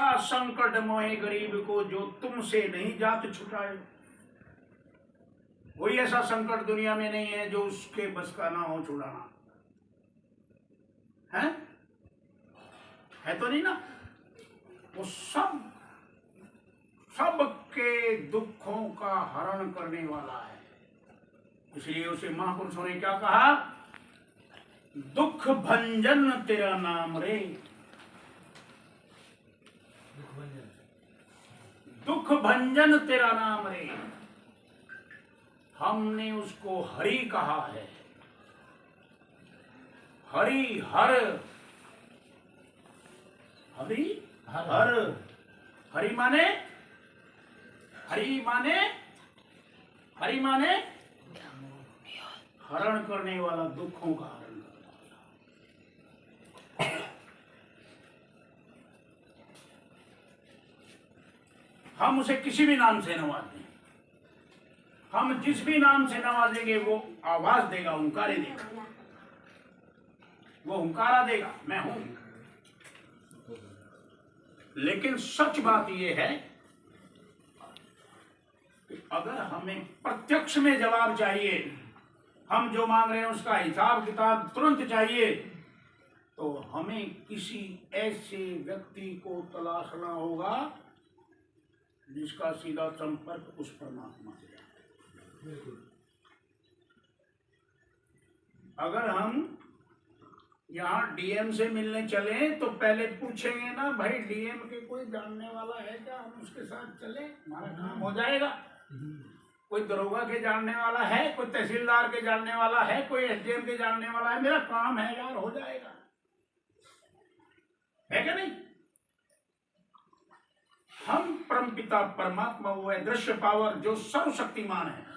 ऐसा संकट मोहे गरीब को जो तुमसे नहीं जात छुटाए। कोई ऐसा संकट दुनिया में नहीं है जो उसके बस का ना हो छुड़ाना। है तो नहीं ना। वो सब के दुखों का हरण करने वाला है। इसलिए उसे महापुरुषों ने क्या कहा, दुख भंजन तेरा नाम रे। दुख भंजन तेरा नाम रे। हमने उसको हरि कहा है। हरि हर, हरि हर, हरि माने, हरि माने, हरि माने हरण करने वाला, दुखों का हरण करने वाला। हम उसे किसी भी नाम से नवाज दें, हम जिस भी नाम से नवाजेंगे वो आवाज देगा, हुंकारे देगा, वो हुंकारा देगा, मैं हूं। लेकिन सच बात यह है कि अगर हमें प्रत्यक्ष में जवाब चाहिए, हम जो मांग रहे हैं उसका हिसाब किताब तुरंत चाहिए, तो हमें किसी ऐसे व्यक्ति को तलाशना होगा जिसका सीधा संपर्क उस परमात्मा से है। अगर हम यहाँ डीएम से मिलने चले तो पहले पूछेंगे ना, भाई डीएम के कोई जानने वाला है क्या, हम उसके साथ चले, हमारा काम हो जाएगा। कोई दरोगा के जानने वाला है, कोई तहसीलदार के जानने वाला है, कोई एसडीएम के जानने वाला है, मेरा काम है यार, हो जाएगा। है क्या नहीं। हम परमपिता परमात्मा, वो है दृश्य पावर जो सर्वशक्तिमान है।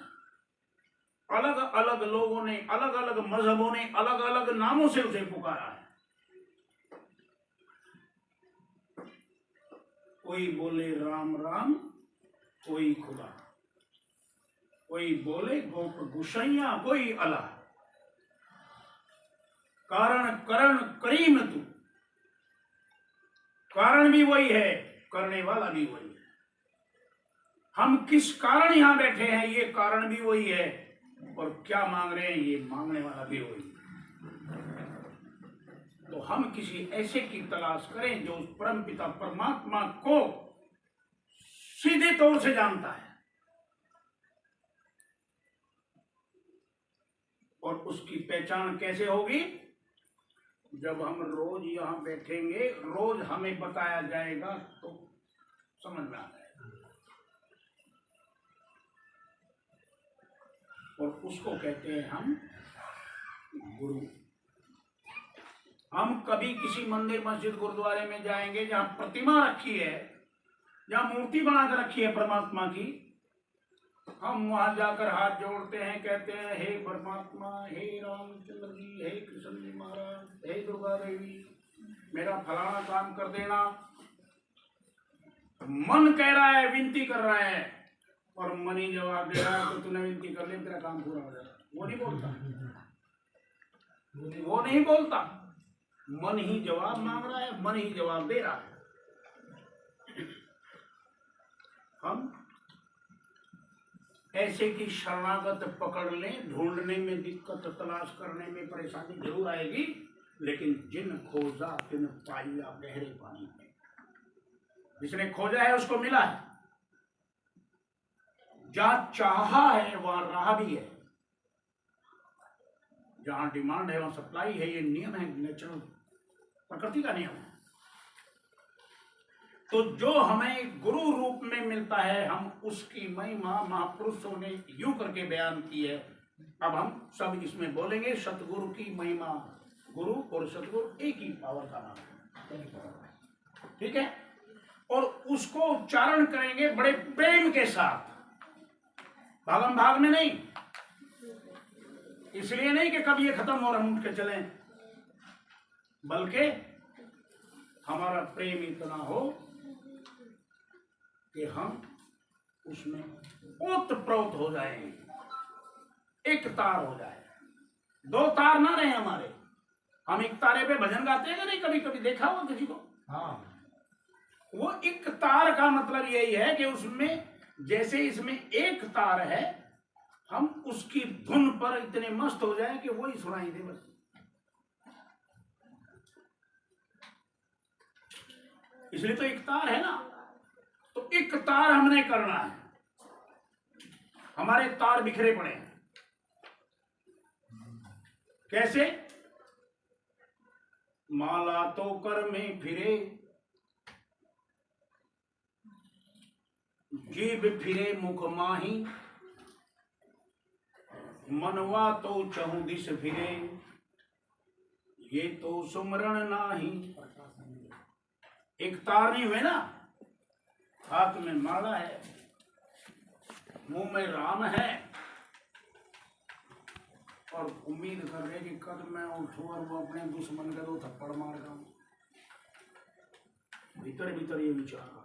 अलग अलग लोगों ने, अलग अलग मजहबों ने अलग अलग नामों से उसे पुकारा है। कोई बोले राम राम, कोई खुदा, कोई बोले गोप गुशैया, कोई अल्लाह। कारण करण करीम तू, कारण भी वही है, करने वाला भी वही है। हम किस कारण यहां बैठे हैं, ये कारण भी वही है, और क्या मांग रहे हैं, ये मांगने वाला भी वही है। तो हम किसी ऐसे की तलाश करें जो उस परमपिता परमात्मा को सीधे तौर से जानता है, और उसकी पहचान कैसे होगी, जब हम रोज यहां बैठेंगे, रोज हमें बताया जाएगा तो समझ में आ जाएगा। और उसको कहते हैं हम गुरु। हम कभी किसी मंदिर मस्जिद गुरुद्वारे में जाएंगे जहां प्रतिमा रखी है, जहां मूर्ति बनाकर रखी है परमात्मा की, हम वहां जाकर हाथ जोड़ते हैं, कहते हैं हे परमात्मा, हे रामचंद्र जी, हे कृष्ण जी महाराज, हे दुर्गा देवी, मेरा फलाना काम कर देना। मन कह रहा है, विनती कर रहा है, और मन ही जवाब दे रहा है, तो तूने विनती कर ली, तेरा काम पूरा हो जाएगा। वो नहीं बोलता, वो नहीं बोलता, मन ही जवाब मांग रहा है, मन ही जवाब दे रहा है। हम ऐसे की शरणागत पकड़ लें, ढूंढने में दिक्कत, तलाश करने में परेशानी जरूर आएगी, लेकिन जिन खोजा तिन पाया गहरे पानी में। जिसने खोजा है उसको मिला है, जहां चाहा है वहां राह भी है, जहां डिमांड है वहां सप्लाई है। ये नियम है, नेचुरल प्रकृति का नियम है। तो जो हमें गुरु रूप में मिलता है, हम उसकी महिमा महापुरुषों ने यूं करके बयान की है। अब हम सब इसमें बोलेंगे, सतगुरु की महिमा। गुरु और सतगुरु एक ही पावर का नाम है, ठीक है। और उसको उच्चारण करेंगे बड़े प्रेम के साथ, भागम भाग में नहीं। इसलिए नहीं कि कब ये खत्म हो रहा हम उठ के चलें, बल्कि हमारा प्रेम इतना हो कि हम उसमें ओतप्रोत हो जाएंगे, एक तार हो जाए, दो तार ना रहे हमारे। हम एक तारे पे भजन गाते हैं कि नहीं, कभी कभी देखा हो किसी को? हाँ। वो एक तार का मतलब यही है कि उसमें जैसे इसमें एक तार है, हम उसकी धुन पर इतने मस्त हो जाए कि वही सुनाई दे बस। इसलिए तो एक तार है ना। तो एक तार हमने करना है। हमारे तार बिखरे पड़े हैं। कैसे? माला तो कर में फिरे, जीभ फिरे मुख माही, मनवा तो चहु दिस फिरे, ये तो सुमरण नाही। एक तार नहीं हुए ना, हाथ में माला है, मुंह में राम है, और उम्मीद कर रहे कि कद मैं उठूं और वो अपने दुश्मन का 2 थप्पड़ मार दूं। भीतर भीतर ये विचार,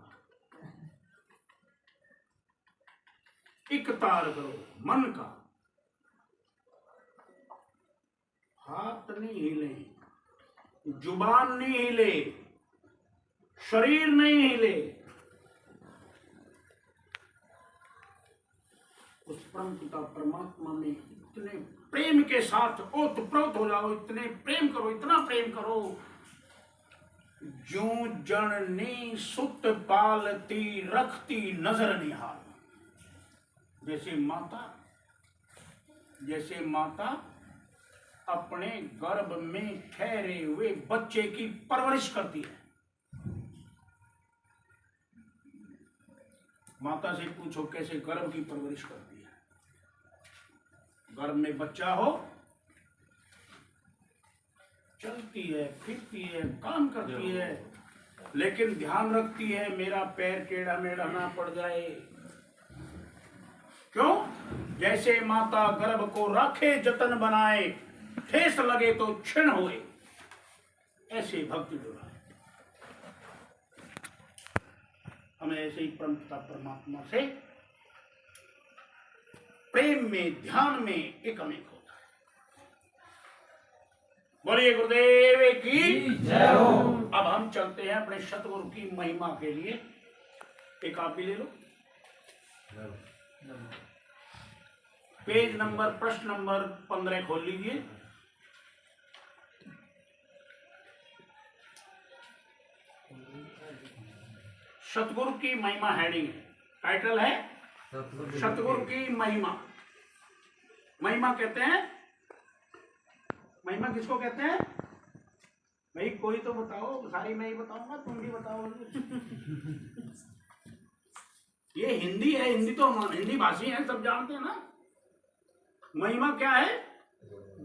एक तार करो मन का, हाथ नहीं हिले, जुबान नहीं हिले, शरीर नहीं हिले, उस परम पिता परमात्मा में इतने प्रेम के साथ ओतप्रोत हो जाओ, इतने प्रेम करो, इतना प्रेम करो, जो जननी सुत पालती रखती नजर निहाल। जैसे माता अपने गर्भ में ठहरे हुए बच्चे की परवरिश करती है। माता से पूछो कैसे गर्भ की परवरिश करती है। गर्भ में बच्चा हो, चलती है, फिरती है, काम करती है, लेकिन ध्यान रखती है मेरा पैर टेढ़ा मेढ़ा ना पड़ जाए। क्यों? जैसे माता गर्भ को राखे जतन बनाए, ठेस लगे तो क्षण होए, ऐसे भक्ति जुड़ा है। हमें ऐसे ही परम पिता परमात्मा से प्रेम में, ध्यान में एकमेक होता है। बोलिए गुरुदेव की जय हो। अब हम चलते हैं अपने सतगुरु की महिमा के लिए। एक आप भी ले लो। पेज नंबर, प्रश्न नंबर 15 खोल लीजिए। सतगुरु की महिमा हेडिंग है, टाइटल है सतगुरु की महिमा। महिमा कहते हैं, महिमा किसको कहते हैं भाई? कोई तो बताओ, सारी मैं ही बताऊंगा, तुम भी बताओ। ये हिंदी है, हिंदी तो हिंदी भाषी है, सब जानते हैं ना। महिमा क्या है?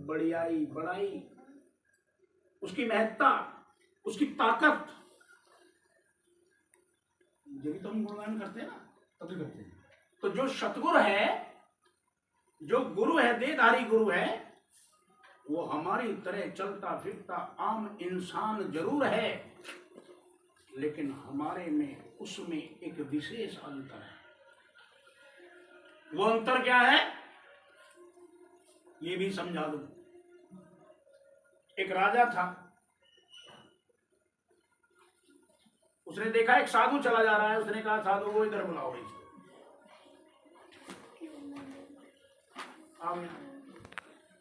बढ़ियाई, बड़ाई, उसकी महत्ता, उसकी ताकत। जो भी तो हम गुणगान करते हैं ना, तभी करते हैं। तो जो सतगुरु है, जो गुरु है, देहधारी गुरु है, वो हमारी तरह चलता फिरता आम इंसान जरूर है, लेकिन हमारे में उसमें एक विशेष अंतर है। वो अंतर क्या है ये भी समझा दूं। एक राजा था, उसने देखा एक साधु चला जा रहा है। उसने कहा साधु को इधर बुलाओ।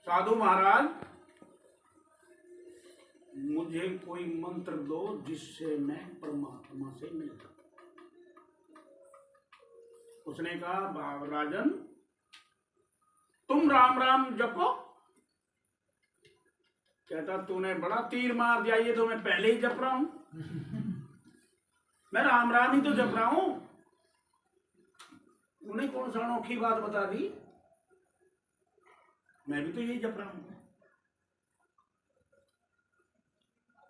साधु महाराज, मुझे कोई मंत्र दो जिससे मैं परमात्मा से मिल सकूं। उसने कहा राजन, तुम राम राम जपो। कहता तूने बड़ा तीर मार दिया, ये तो मैं पहले ही जप रहा हूं। मैं राम राम ही तो जप रहा हूं। उन्हें कौन सा अनोखी बात बता दी? मैं भी तो यही जप रहा हूं।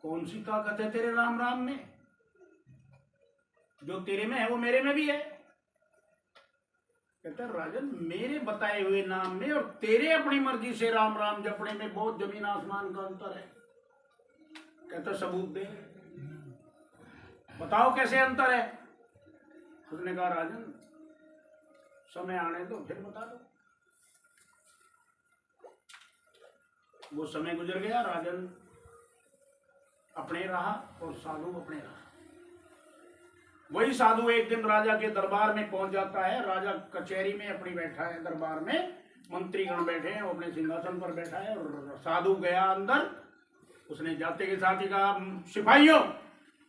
कौन सी ताकत है तेरे राम राम में? जो तेरे में है वो मेरे में भी है। कहता राजन, मेरे बताए हुए नाम में और तेरे अपनी मर्जी से राम राम जपने में बहुत जमीन आसमान का अंतर है। कहता सबूत दे, बताओ कैसे अंतर है। उसने कहा राजन, समय आने दो फिर बता दो। वो समय गुजर गया, राजन अपने रहा और साधु अपने रहा। वही साधु एक दिन राजा के दरबार में पहुंच जाता है। राजा कचहरी में अपनी बैठा है, दरबार में मंत्रीगण बैठे हैं, वो अपने सिंहासन पर बैठा है और साधु गया अंदर। उसने जाते के साथ ही कहा, सिपाहियों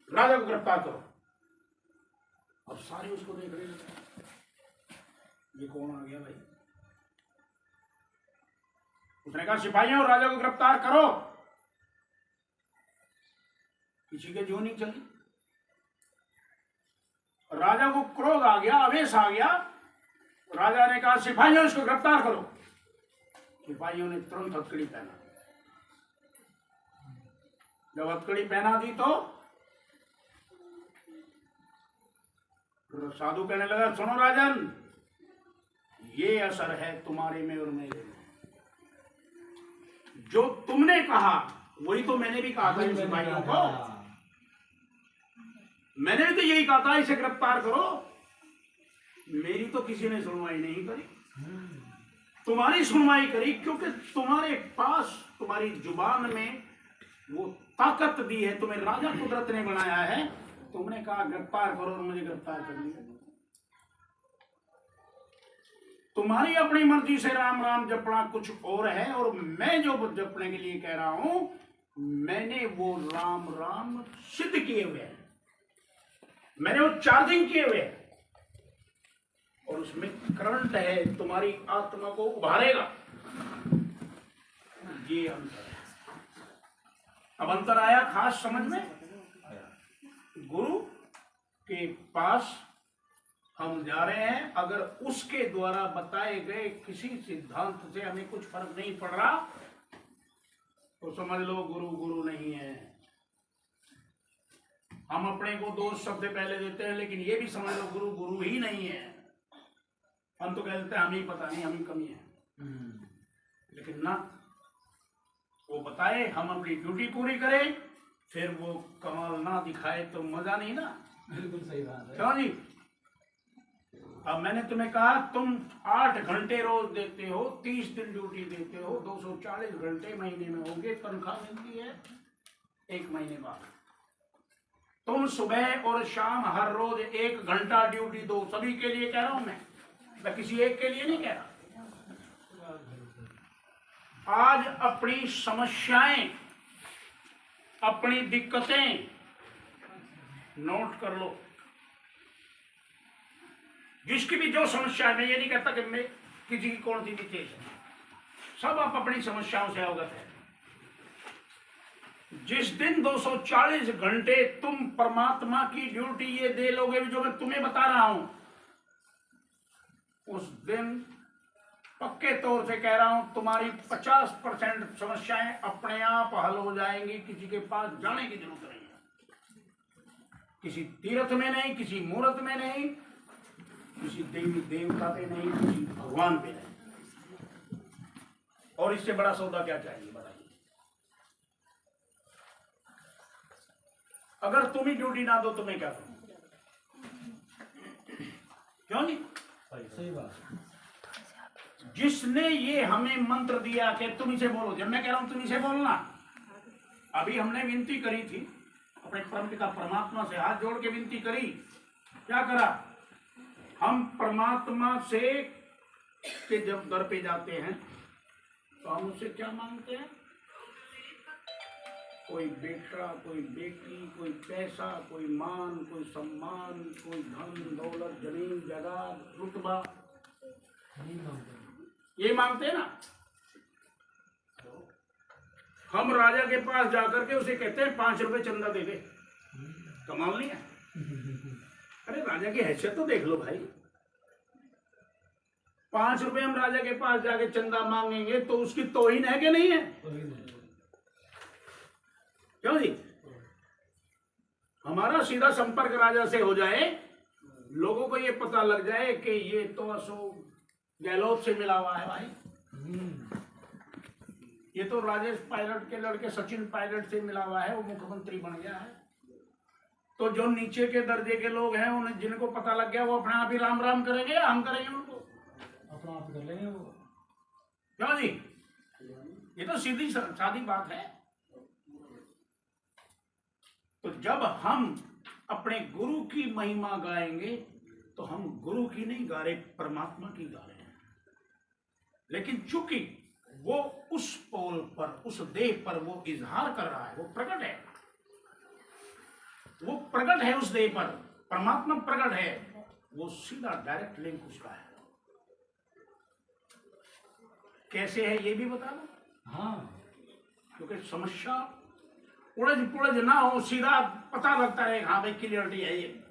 राजा को गिरफ्तार करो। अब सारे उसको देख रहे हैं, ये कौन आ गया भाई। उसने कहा, सिपाहियों राजा को गिरफ्तार करो। किसी के जो नहीं चली। राजा को क्रोध आ गया, आवेश आ गया। राजा ने कहा, सिपाहियों इसको गिरफ्तार करो। सिपाहियों ने तुरंत हथकड़ी पहना। जब हथकड़ी पहना दी तो साधु कहने लगा, सुनो राजन, ये असर है तुम्हारे में और मेरे में। जो तुमने कहा वही तो मैंने भी कहा था इन सिपाहियों को। मैंने भी तो यही कहा था, इसे गिरफ्तार करो। मेरी तो किसी ने सुनवाई नहीं करी, तुम्हारी सुनवाई करी, क्योंकि तुम्हारे पास, तुम्हारी जुबान में वो ताकत दी है, तुम्हें राजा कुदरत ने बनाया है। तुमने कहा गिरफ्तार करो और मुझे गिरफ्तार कर लिया। तुम्हारी अपनी मर्जी से राम राम जपना कुछ और है, और मैं जो जपने के लिए कह रहा हूं, मैंने वो राम राम सिद्ध किए हुए हैं, मैंने वो चार्जिंग किए हुए हैं, और उसमें करंट है, तुम्हारी आत्मा को उभारेगा। ये अंतर है। अब अंतर आया खास समझ में। गुरु के पास हम जा रहे हैं, अगर उसके द्वारा बताए गए किसी सिद्धांत से हमें कुछ फर्क नहीं पड़ रहा तो समझ लो गुरु गुरु नहीं है। हम अपने को दोष सबसे पहले देते हैं, लेकिन ये भी समझ लो गुरु गुरु ही नहीं है। हम तो कह देते हैं हमें पता नहीं, हमें कमी है, लेकिन ना, वो बताए, हम अपनी ड्यूटी पूरी करें, फिर वो कमाल ना दिखाए तो मजा नहीं ना। बिल्कुल सही बात है। क्यों जी। अब मैंने तुम्हें कहा तुम 8 घंटे रोज देते हो, 30 दिन ड्यूटी देते हो, 240 घंटे महीने में होंगे, तनख्वाह मिलती है 1 महीने बाद। तुम सुबह और शाम हर रोज 1 घंटा ड्यूटी दो। सभी के लिए कह रहा हूं मैं किसी एक के लिए नहीं कह रहा। आज अपनी समस्याएं, अपनी दिक्कतें नोट कर लो। जिसकी भी जो समस्या है, मैं ये नहीं कहता कि मैं किसी की कौन सी भी चीज है, सब आप अपनी समस्याओं से अवगत है। जिस दिन 240 घंटे तुम परमात्मा की ड्यूटी ये दे लोगे जो मैं तुम्हें बता रहा हूं, उस दिन पक्के तौर से कह रहा हूं तुम्हारी 50% समस्याएं अपने आप हल हो जाएंगी। किसी के पास जाने की जरूरत नहीं है, किसी तीर्थ में नहीं, किसी मूर्त में नहीं, किसी देवी देवता पे नहीं, किसी भगवान पे नहीं। और इससे बड़ा सौदा क्या चाहिए बताइए। अगर तुम ही ड्यूटी ना दो तो मैं क्या करूं। क्यों नहीं। सही बात। जिसने ये हमें मंत्र दिया कि तुम इसे बोलो, जब मैं कह रहा हूं तुम इसे बोलना, अभी हमने विनती करी थी अपने परमपिता परमात्मा से, हाथ जोड़ के विनती करी। क्या करा, हम परमात्मा से के जब दर पे जाते हैं तो हम उससे क्या मांगते हैं। कोई बेटा, कोई बेटी, कोई पैसा, कोई मान, कोई सम्मान, कोई धन दौलत, जमीन जायदाद, रुतबा, ये मांगते हैं ना। हम राजा के पास जाकर के उसे कहते हैं 5 रुपए चंदा दे दे। कमाल नहीं है। अरे राजा की हैसियत तो देख लो भाई। 5 रुपए हम राजा के पास जाके चंदा मांगेंगे तो उसकी तौहीन है कि नहीं है। क्यों जी। हमारा सीधा संपर्क राजा से हो जाए, लोगों को ये पता लग जाए कि ये तो अशोक गहलोत से मिला हुआ है भाई, ये तो राजेश पायलट के लड़के सचिन पायलट से मिला हुआ है, वो मुख्यमंत्री बन गया है। तो जो नीचे के दर्जे के लोग हैं, उन्हें जिनको पता लग गया, वो अपने आप ही राम राम करेंगे, हम करेंगे उनको अपना आप कर लेंगे वो। क्यों जी। ये तो सीधी सादी बात है। तो जब हम अपने गुरु की महिमा गाएंगे तो हम गुरु की नहीं गा रहे, परमात्मा की गा रहे हैं। लेकिन चूंकि वो उस पोल पर, उस देह पर वो इजहार कर रहा है, वो प्रकट है, वो प्रकट है उस देह पर, परमात्मा प्रकट है, वो सीधा डायरेक्ट लिंक उसका है। कैसे है ये भी बता दो। हाँ, क्योंकि समस्या उड़ज पुड़ज ना हो, सीधा पता लगता है हाँ भाई क्लियरिटी है। ये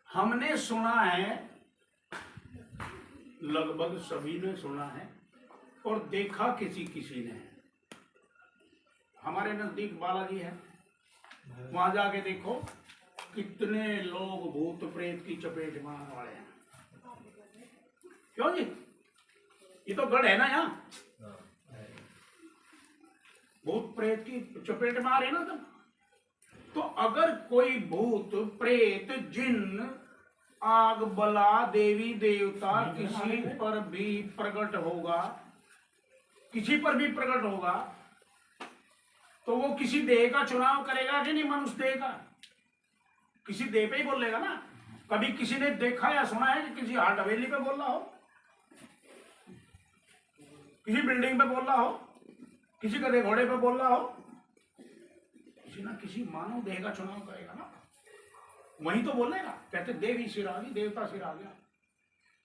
हमने सुना है, लगभग सभी ने सुना है और देखा किसी किसी ने। हमारे नजदीक बालाजी है, वहां जाके देखो कितने लोग भूत प्रेत की चपेट में आने वाले हैं। क्यों जी, ये तो गढ़ है ना, यहाँ भूत प्रेत की चपेट में आ रहे हैं ना। तो अगर कोई भूत प्रेत जिन आग बला देवी देवता किसी पर भी प्रकट होगा, किसी पर भी प्रकट होगा, तो वो किसी देह का चुनाव करेगा कि नहीं? मनुष्य देह का, किसी देह पे ही बोलेगा ना। कभी किसी ने देखा या सुना है कि किसी हाट हवेली पे बोल रहा हो, किसी बिल्डिंग पे बोल रहा हो, किसी गधे घोड़े पे बोल रहा हो? किसी ना किसी मानव देह का चुनाव करेगा ना, वही तो बोलेगा। कहते देवी सिर आ गई, देवता सिर आ गया।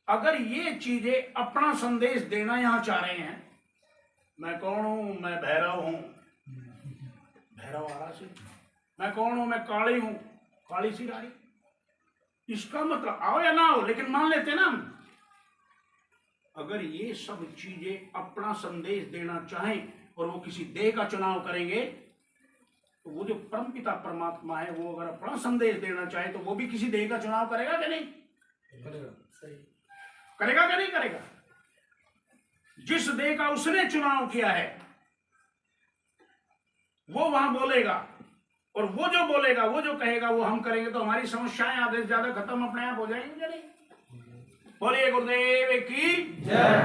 अगर ये चीजें अपना संदेश देना यहां चाह रहे हैं, मैं कौन हूं, मैं भैरव हूं, भैरव आ रहा सिर, मैं कौन हूं, मैं काली हूं, काली सिर आ रही, इसका मतलब आओ या ना हो, लेकिन मान लेते ना हम। अगर ये सब चीजें अपना संदेश देना चाहें और वो किसी देह का चुनाव करेंगे, तो वो जो परमपिता परमात्मा है, वो अगर अपना संदेश देना चाहे तो वो भी किसी देह का चुनाव करेगा कि नहीं? करेगा कि नहीं करेगा? जिस देह का उसने चुनाव किया है वो वहां बोलेगा, और वो जो बोलेगा, वो जो कहेगा, वो हम करेंगे, तो हमारी समस्याएं आधे से ज्यादा खत्म अपने आप हो जाएंगी कि नहीं? बोलिए गुरुदेव की जय।